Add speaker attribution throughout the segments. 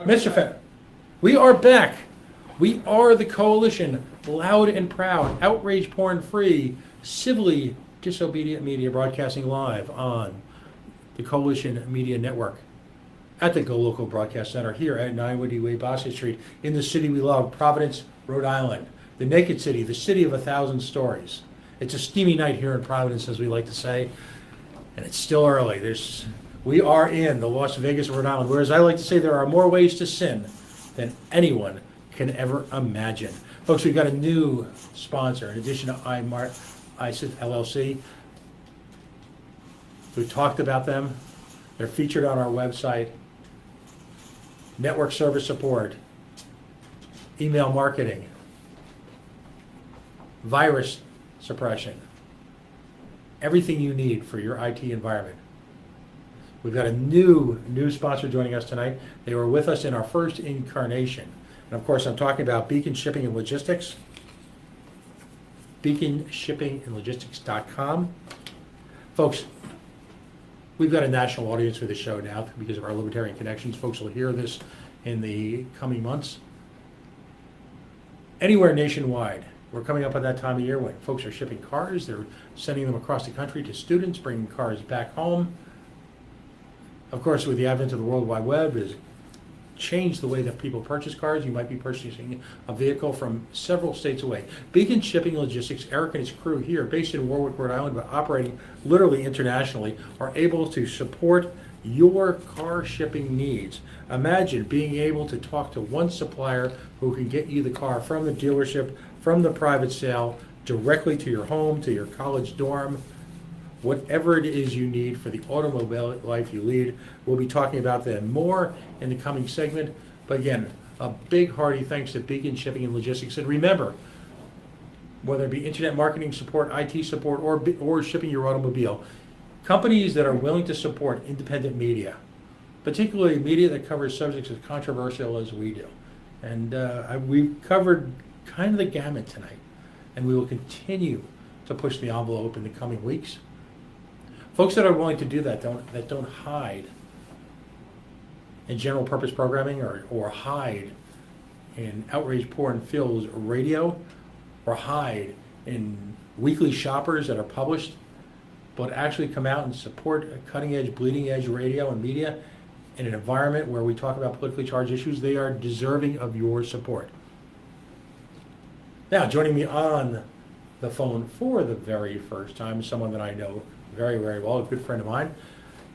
Speaker 1: Mr. Fenn, we are back. We are the Coalition, loud and proud, outrage porn free, civilly disobedient media, broadcasting live on the Coalition Media Network at the Go Local Broadcast Center here at 9 Way Boston Street in the city we love, Providence, Rhode Island, the naked city, the city of 1,000 stories. It's a steamy night here in Providence, as we like to say, and it's still early. We are in the Las Vegas, Rhode Island, whereas I like to say there are more ways to sin than anyone can ever imagine. Folks, we've got a new sponsor in addition to ISIT LLC. We've talked about them. They're featured on our website. Network service support, email marketing, virus suppression, everything you need for your IT environment. We've got a new sponsor joining us tonight. They were with us in our first incarnation. And of course, I'm talking about Beacon Shipping and Logistics, beaconshippingandlogistics.com. Folks, we've got a national audience for the show now because of our Libertarian connections. Folks will hear this in the coming months. Anywhere nationwide, we're coming up on that time of year when folks are shipping cars. They're sending them across the country to students, bringing cars back home. Of course, with the advent of the World Wide Web, has changed the way that people purchase cars. You might be purchasing a vehicle from several states away. Beacon Shipping and Logistics, Eric and his crew here, based in Warwick, Rhode Island, but operating literally internationally, are able to support your car shipping needs. Imagine being able to talk to one supplier who can get you the car from the dealership, from the private sale, directly to your home, to your college dorm. Whatever it is you need for the automobile life you lead. We'll be talking about that more in the coming segment. But again, a big hearty thanks to Beacon Shipping and Logistics. And remember, whether it be internet marketing support, IT support, or shipping your automobile, companies that are willing to support independent media, particularly media that covers subjects as controversial as we do. And we've covered kind of the gamut tonight. And we will continue to push the envelope in the coming weeks. Folks that are willing to do that don't hide in general purpose programming or hide in outrage porn fills radio or hide in weekly shoppers that are published, but actually come out and support cutting edge, bleeding edge radio and media in an environment where we talk about politically charged issues. They are deserving of your support. Now, joining me on the phone for the very first time, someone that I know very, very well, a good friend of mine.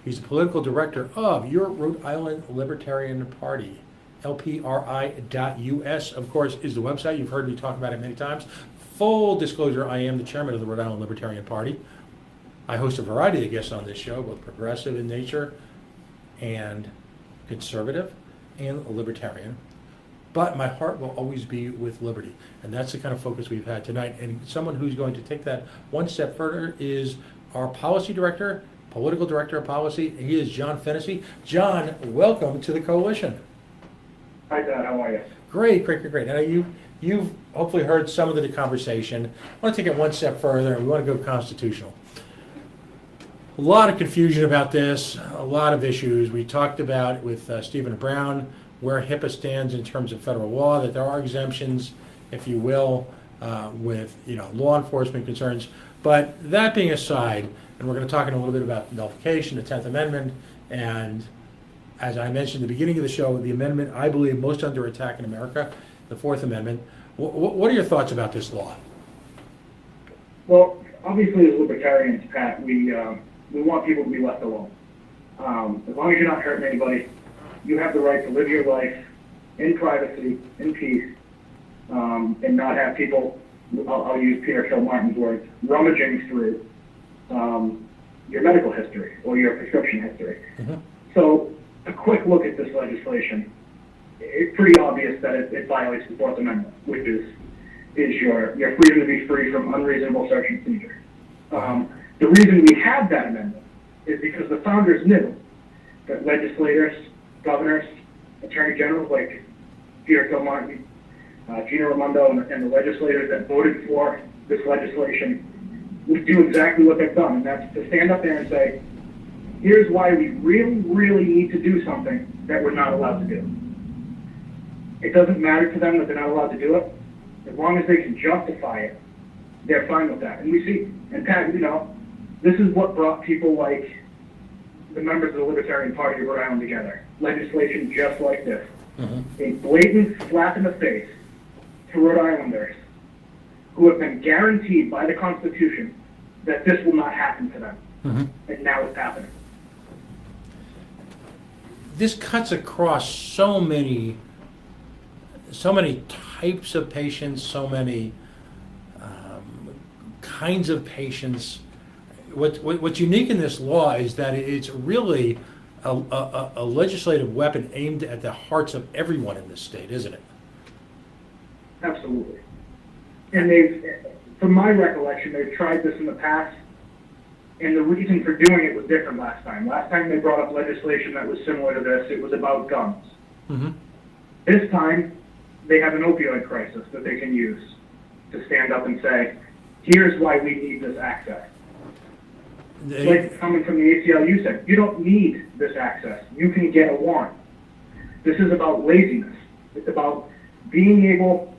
Speaker 1: He's the political director of your Rhode Island Libertarian Party. LPRI.us, of course, is the website. You've heard me talk about it many times. Full disclosure, I am the chairman of the Rhode Island Libertarian Party. I host a variety of guests on this show, both progressive in nature and conservative and libertarian. But my heart will always be with liberty. And that's the kind of focus we've had tonight. And someone who's going to take that one step further is our policy director, political director of policy. He is John Fennessy. John, welcome to the Coalition.
Speaker 2: Hi, Don. How are you?
Speaker 1: Great. Now, you've hopefully heard some of the conversation. I want to take it one step further, and we want to go constitutional. A lot of confusion about this, a lot of issues. We talked about with Stephen Brown where HIPAA stands in terms of federal law, that there are exemptions, if you will, with law enforcement concerns. But that being aside, and we're going to talk in a little bit about nullification, the 10th Amendment, and as I mentioned at the beginning of the show, the amendment I believe most under attack in America, the 4th Amendment. What are your thoughts about this law?
Speaker 2: Well, obviously as libertarians, Pat, we want people to be left alone. As long as you're not hurting anybody, you have the right to live your life in privacy, in peace, and not have people, I'll use Peter Kilmartin's words, rummaging through your medical history or your prescription history. Mm-hmm. So a quick look at this legislation, it's pretty obvious that it violates the 4th Amendment, which is your freedom to be free from unreasonable search and seizure. The reason we have that amendment is because the founders knew that legislators, governors, attorney generals like Peter Kilmartin, Gina Raimondo, and the legislators that voted for this legislation would do exactly what they've done, and that's to stand up there and say, here's why we really, really need to do something that we're not allowed to do. It doesn't matter to them that they're not allowed to do it. As long as they can justify it, they're fine with that. And we see, and Pat, you know, this is what brought people like the members of the Libertarian Party of Rhode Island together. Legislation just like this. A blatant slap in the face to Rhode Islanders who have been guaranteed by the Constitution that this will not happen to them. And now it's happening.
Speaker 1: This cuts across so many types of patients, so many kinds of patients. What's unique in this law is that it's really a legislative weapon aimed at the hearts of everyone in this state, isn't it?
Speaker 2: Absolutely. And they've, from my recollection, they've tried this in the past, and the reason for doing it was different last time. Last time they brought up legislation that was similar to this. It was about guns. This time, they have an opioid crisis that they can use to stand up and say, here's why we need this access. Like coming from the ACLU said, you don't need this access. You can get a warrant. This is about laziness. It's about being able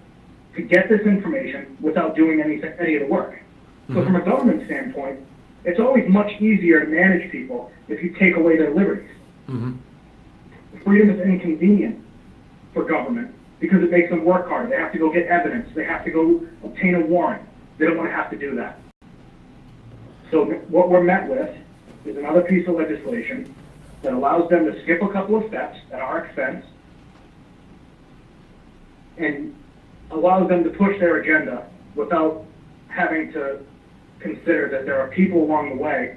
Speaker 2: to get this information without doing any of the work. So from a government standpoint, it's always much easier to manage people if you take away their liberties. Freedom is inconvenient for government because it makes them work hard. They have to go get evidence. They have to go obtain a warrant. They don't want to have to do that. So what we're met with is another piece of legislation that allows them to skip a couple of steps at our expense and allows them to push their agenda without having to consider that there are people along the way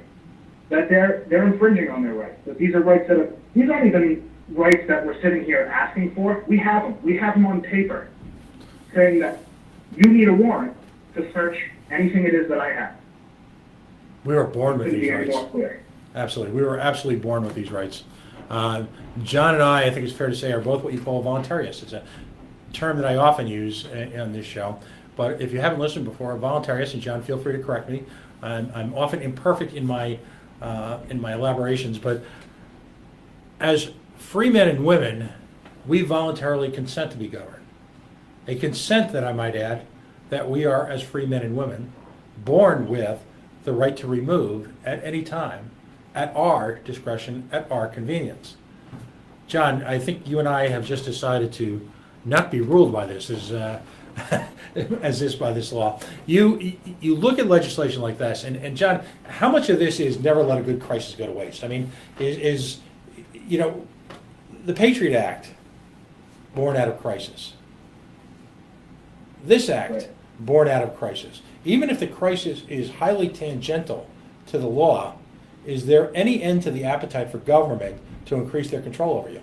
Speaker 2: that they're infringing on their rights. That these are rights that these aren't even rights that we're sitting here asking for. We have them. We have them on paper saying that you need a warrant to search anything it is that I have.
Speaker 1: We were born with these rights. Absolutely. We were absolutely born with these rights. John and I think it's fair to say, are both what you call voluntarists. It's a term that I often use on this show. But if you haven't listened before, voluntarists, and John, feel free to correct me. I'm often imperfect in my elaborations, but as free men and women, we voluntarily consent to be governed. A consent that I might add, that we are, as free men and women, born with the right to remove at any time, at our discretion, at our convenience. John, I think you and I have just decided to not be ruled by this by this law. You look at legislation like this, and John, how much of this is never let a good crisis go to waste? I mean, is you know, the Patriot Act born out of crisis. This act born out of crisis. Even if the crisis is highly tangential to the law, is there any end to the appetite for government to increase their control over you?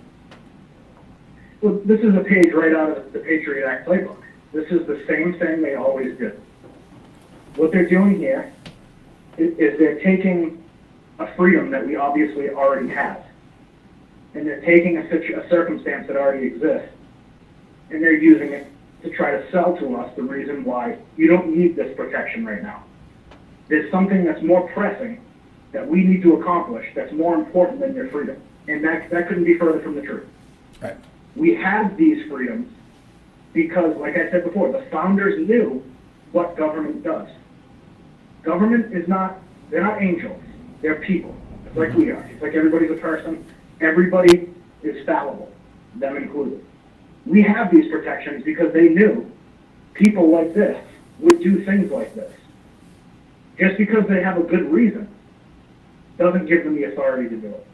Speaker 2: Well, this is a page right out of the Patriot Act playbook. This is the same thing they always did. What they're doing here is they're taking a freedom that we obviously already have, and they're taking a circumstance that already exists, and they're using it to try to sell to us the reason why you don't need this protection right now. There's something that's more pressing that we need to accomplish that's more important than your freedom. And that couldn't be further from the truth.
Speaker 1: Right.
Speaker 2: We have these freedoms because, like I said before, the founders knew what government does. Government is not, they're not angels. They're people, just like we are. It's like everybody's a person. Everybody is fallible, them included. We have these protections because they knew people like this would do things like this. Just because they have a good reason doesn't give them the authority to do it.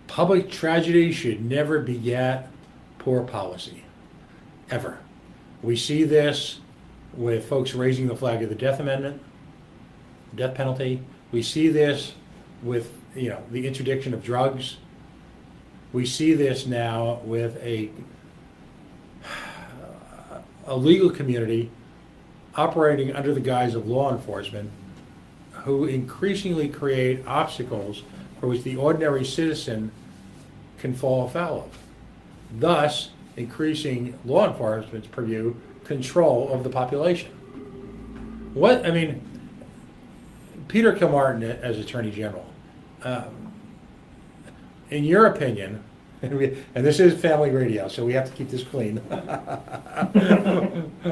Speaker 1: Public tragedy should never beget poor policy, ever. We see this with folks raising the flag of the death amendment, death penalty. We see this with, you know, the interdiction of drugs. We see this now with a legal community operating under the guise of law enforcement who increasingly create obstacles for which the ordinary citizen can fall afoul of, thus increasing law enforcement's purview control of the population. Peter Kilmartin as Attorney General, in your opinion, And this is family radio, so we have to keep this clean.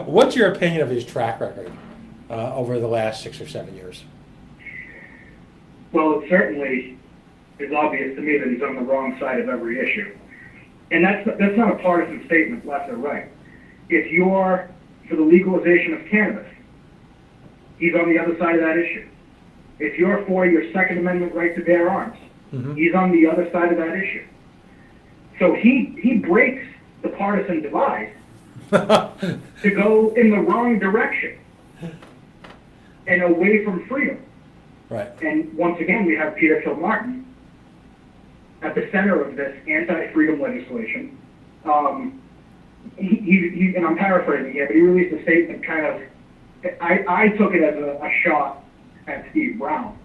Speaker 1: What's your opinion of his track record over the last 6 or 7 years?
Speaker 2: Well, it certainly is obvious to me that he's on the wrong side of every issue. And that's not a partisan statement, left or right. If you're for the legalization of cannabis, he's on the other side of that issue. If you're for your Second Amendment right to bear arms, he's on the other side of that issue. So he breaks the partisan divide to go in the wrong direction and away from freedom.
Speaker 1: Right. And
Speaker 2: once again, we have Peter Kilmartin at the center of this anti-freedom legislation. He and I'm paraphrasing here, but he released a statement kind of, I took it as a shot at Steve Brown.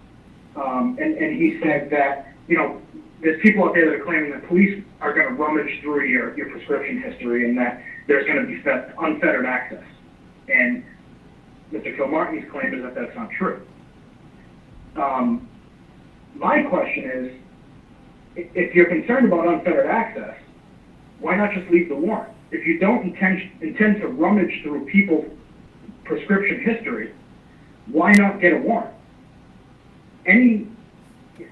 Speaker 2: And he said that, there's people out there that are claiming that police are going to rummage through your prescription history and that there's going to be unfettered access. And Mr. Kilmartin's claim is that that's not true. My question is, if you're concerned about unfettered access, why not just leave the warrant? If you don't intend to rummage through people's prescription history, why not get a warrant?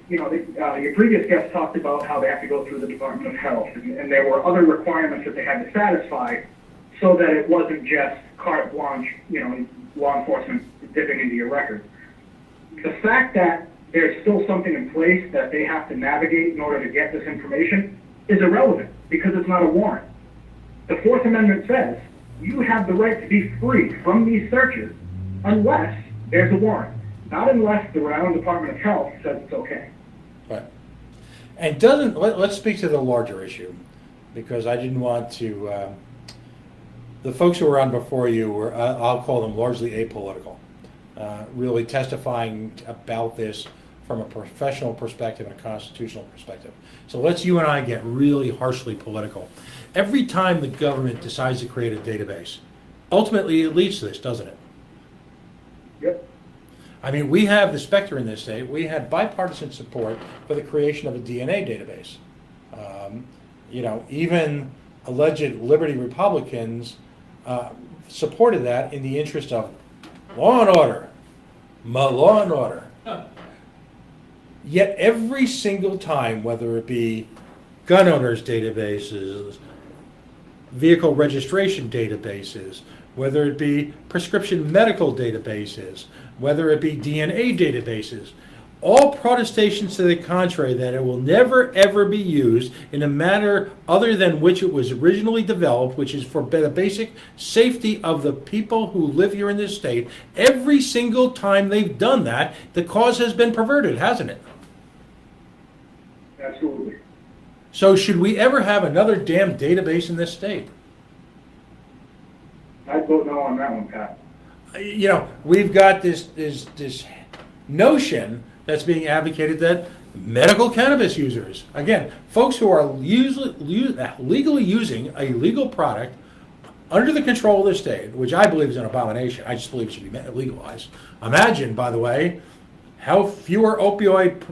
Speaker 2: Your previous guest talked about how they have to go through the Department of Health, and there were other requirements that they had to satisfy so that it wasn't just carte blanche, law enforcement dipping into your records. The fact that there's still something in place that they have to navigate in order to get this information is irrelevant because it's not a warrant. The Fourth Amendment says you have the right to be free from these searches unless there's a warrant, not unless the Rhode Island Department of Health says it's okay.
Speaker 1: Right. And let's speak to the larger issue, because I didn't want to, the folks who were on before you were, I'll call them largely apolitical, really testifying about this from a professional perspective and a constitutional perspective. So let's you and I get really harshly political. Every time the government decides to create a database, ultimately it leads to this, doesn't it?
Speaker 2: Yep.
Speaker 1: I mean, we have the specter in this state. We had bipartisan support for the creation of a DNA database. Even alleged liberty Republicans supported that in the interest of law and order, law and order. Yet every single time, whether it be gun owners databases, vehicle registration databases, whether it be prescription medical databases, whether it be DNA databases, all protestations to the contrary that it will never ever be used in a manner other than which it was originally developed, which is for the basic safety of the people who live here in this state. Every single time they've done that, the cause has been perverted, hasn't it?
Speaker 2: Absolutely.
Speaker 1: So should we ever have another damn database in this state?
Speaker 2: I'd vote no on that one, Pat.
Speaker 1: We've got this notion that's being advocated that medical cannabis users, again, folks who are legally using a legal product under the control of the state, which I believe is an abomination. I just believe it should be legalized. Imagine, by the way, how fewer opioid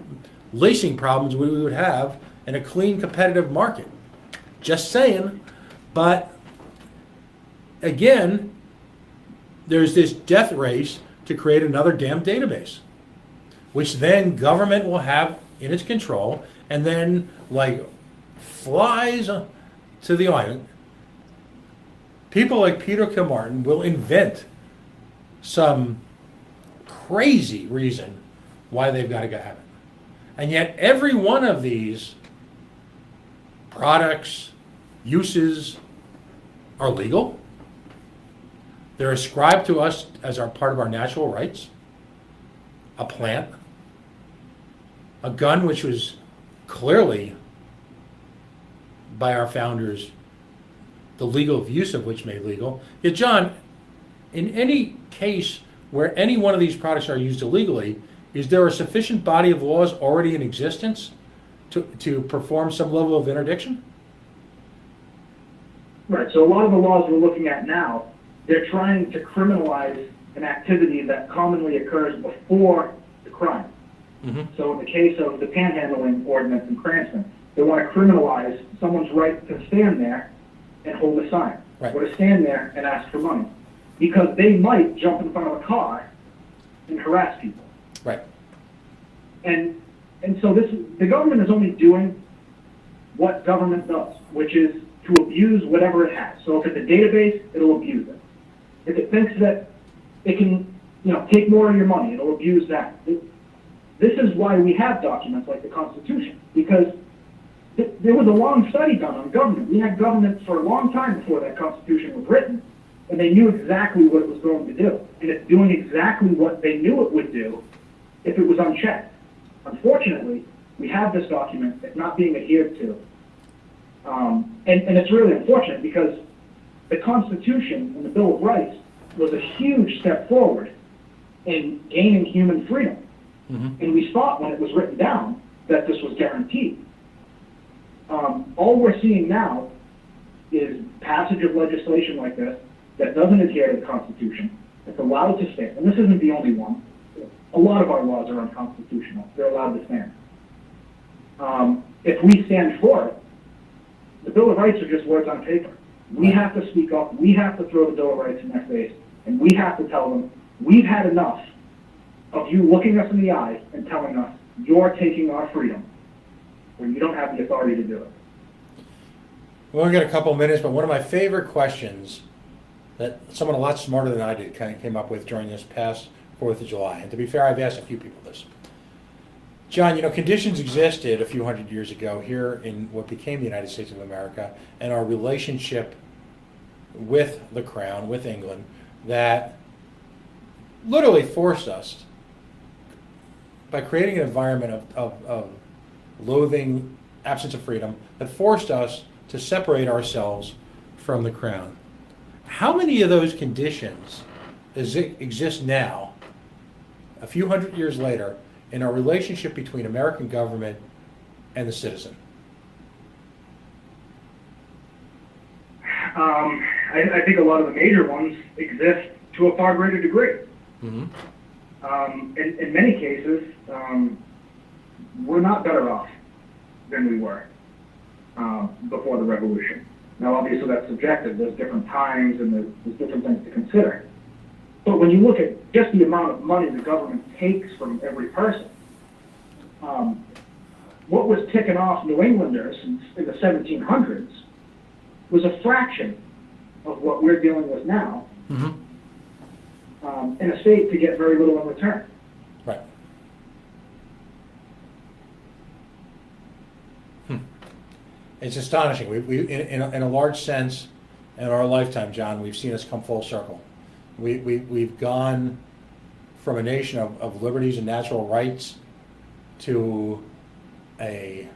Speaker 1: lacing problems we would have in a clean, competitive market. Just saying. But again, there's this death race to create another damn database, which then government will have in its control, and then like flies to the island. People like Peter Kilmartin will invent some crazy reason why they've got to have it. And yet every one of these products, uses, are legal. They're ascribed to us as part of our natural rights. A plant, a gun, which was clearly by our founders, the legal use of which made legal. Yet, John, in any case where any one of these products are used illegally, is there a sufficient body of laws already in existence to perform some level of interdiction?
Speaker 2: Right, so a lot of the laws we're looking at now, they're trying to criminalize an activity that commonly occurs before the crime. Mm-hmm. So in the case of the panhandling ordinance in Cranston, They want to criminalize someone's right to stand there and hold a sign,
Speaker 1: Right.
Speaker 2: or to stand there and ask for money, because they might jump in front of a car and harass people.
Speaker 1: Right.
Speaker 2: And so the government is only doing what government does, which is to abuse whatever it has. So if it's a database, it'll abuse it. If it thinks that it can, take more of your money, it'll abuse that. This is why we have documents like the Constitution, because there was a long study done on government. We had government for a long time before that Constitution was written, and they knew exactly what it was going to do. And it's doing exactly what they knew it would do if it was unchecked. Unfortunately, we have this document that's not being adhered to. And it's really unfortunate, because the Constitution and the Bill of Rights was a huge step forward in gaining human freedom. Mm-hmm. And we thought when it was written down that this was guaranteed. All we're seeing now is passage of legislation like this that doesn't adhere to the Constitution. It's allowed to stand. And this isn't the only one. A lot of our laws are unconstitutional. They're allowed to stand. If we stand for it, the Bill of Rights are just words on paper. We have to speak up. We have to throw the Bill of Rights in their face. And we have to tell them, we've had enough of you looking us in the eye and telling us you're taking our freedom when you don't have the authority to do it.
Speaker 1: We only got a couple minutes, but one of my favorite questions that someone a lot smarter than I did kind of came up with during this past 4th of July. And to be fair, I've asked a few people this. John, conditions existed a few hundred years ago here in what became the United States of America, and our relationship with the Crown, with England, that literally forced us, by creating an environment of loathing, absence of freedom, that forced us to separate ourselves from the Crown. How many of those conditions exist now, a few hundred years later, in our relationship between American government and the citizen?
Speaker 2: I think a lot of the major ones exist to a far greater degree. Mm-hmm. In many cases, we're not better off than we were before the revolution. Now, obviously, that's subjective. There's different times and there's different things to consider. But when you look at just the amount of money the government takes from every person, what was ticking off New Englanders in the 1700s was a fraction of what we're dealing with now, mm-hmm. In a state to get very little in return.
Speaker 1: Right. It's astonishing. In a large sense, in our lifetime, John, we've seen us come full circle. We've gone from a nation of liberties and natural rights to a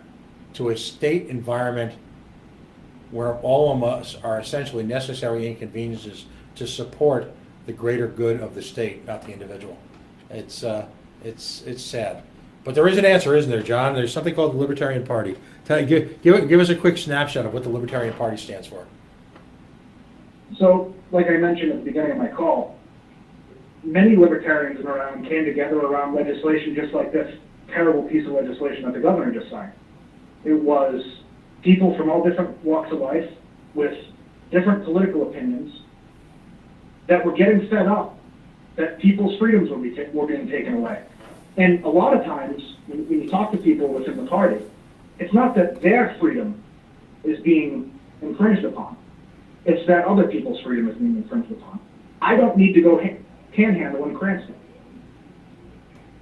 Speaker 1: state environment where all of us are essentially necessary inconveniences to support the greater good of the state, not the individual. It's sad. But there is an answer, isn't there, John? There's something called the Libertarian Party. Give us a quick snapshot of what the Libertarian Party stands for.
Speaker 2: So, like I mentioned at the beginning of my call, many libertarians around came together around legislation just like this terrible piece of legislation that the governor just signed. It was people from all different walks of life with different political opinions that were getting fed up that people's freedoms were being taken away. And a lot of times, when you talk to people within the party, it's not that their freedom is being infringed upon. It's that other people's freedom is being infringed upon. I don't need to go panhandle in Cranston.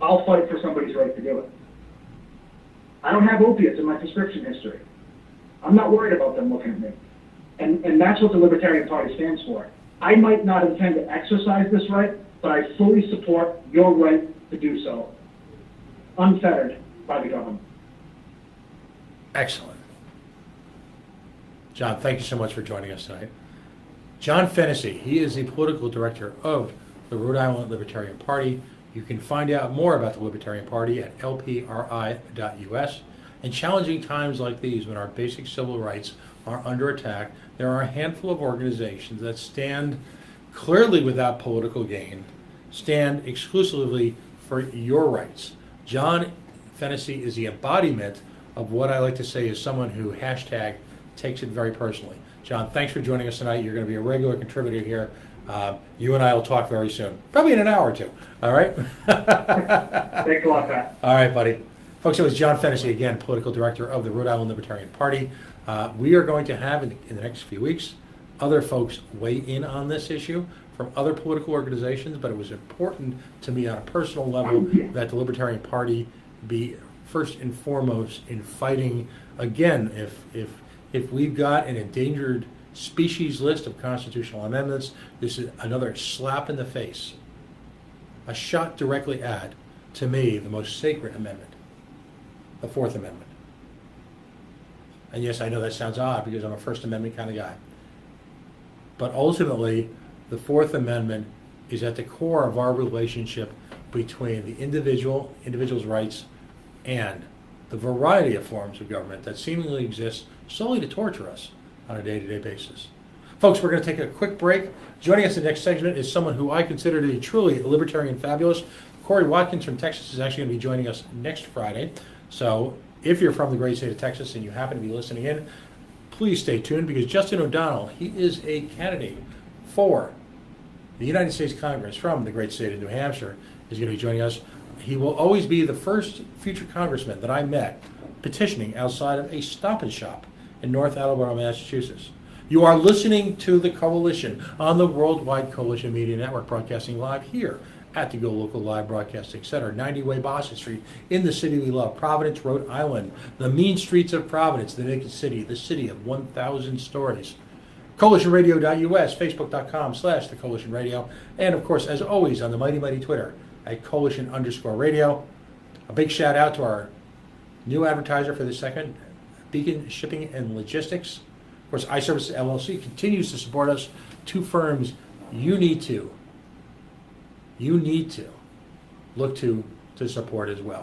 Speaker 2: I'll fight for somebody's right to do it. I don't have opiates in my prescription history. I'm not worried about them looking at me. And that's what the Libertarian Party stands for. I might not intend to exercise this right, but I fully support your right to do so, unfettered by the government.
Speaker 1: Excellent. John, thank you so much for joining us tonight. John Fennessy, he is the political director of the Rhode Island Libertarian Party. You can find out more about the Libertarian Party at lpri.us. In challenging times like these, when our basic civil rights are under attack, there are a handful of organizations that stand clearly without political gain, stand exclusively for your rights. John Fennessy is the embodiment of what I like to say is someone who hashtag takes it very personally. John, thanks for joining us tonight. You're going to be a regular contributor here. You and I will talk very soon, probably in an hour or two. All right?
Speaker 2: Thanks a lot, Pat.
Speaker 1: All right, buddy. Folks, it was John Fennessy, again, political director of the Rhode Island Libertarian Party. We are going to have, in the next few weeks, other folks weigh in on this issue from other political organizations, but it was important to me on a personal level that the Libertarian Party be first and foremost in fighting, again, if we've got an endangered species list of constitutional amendments, this is another slap in the face, a shot directly at, to me, the most sacred amendment, the Fourth Amendment. And yes, I know that sounds odd because I'm a First Amendment kind of guy. But ultimately, the Fourth Amendment is at the core of our relationship between the individual's rights and the variety of forms of government that seemingly exist solely to torture us on a day-to-day basis. Folks, we're going to take a quick break. Joining us in the next segment is someone who I consider to be truly libertarian fabulous. Corey Watkins from Texas is actually going to be joining us next Friday. So if you're from the great state of Texas and you happen to be listening in, please stay tuned because Justin O'Donnell, he is a candidate for the United States Congress from the great state of New Hampshire, is going to be joining us. He will always be the first future congressman that I met petitioning outside of a Stop and Shop in North Attleboro, Massachusetts. You are listening to the Coalition on the Worldwide Coalition Media Network, broadcasting live here at the Go Local Live Broadcasting Center, 90 Way Boston Street, in the city we love, Providence, Rhode Island, the mean streets of Providence, the naked city, the city of 1,000 stories. CoalitionRadio.us, Facebook.com/The Coalition Radio, and of course, as always, on the mighty, mighty Twitter at Coalition_Radio. A big shout out to our new advertiser for the segment, Beacon Shipping and Logistics. Of course, iServices LLC continues to support us. Two firms you need to look to support as well.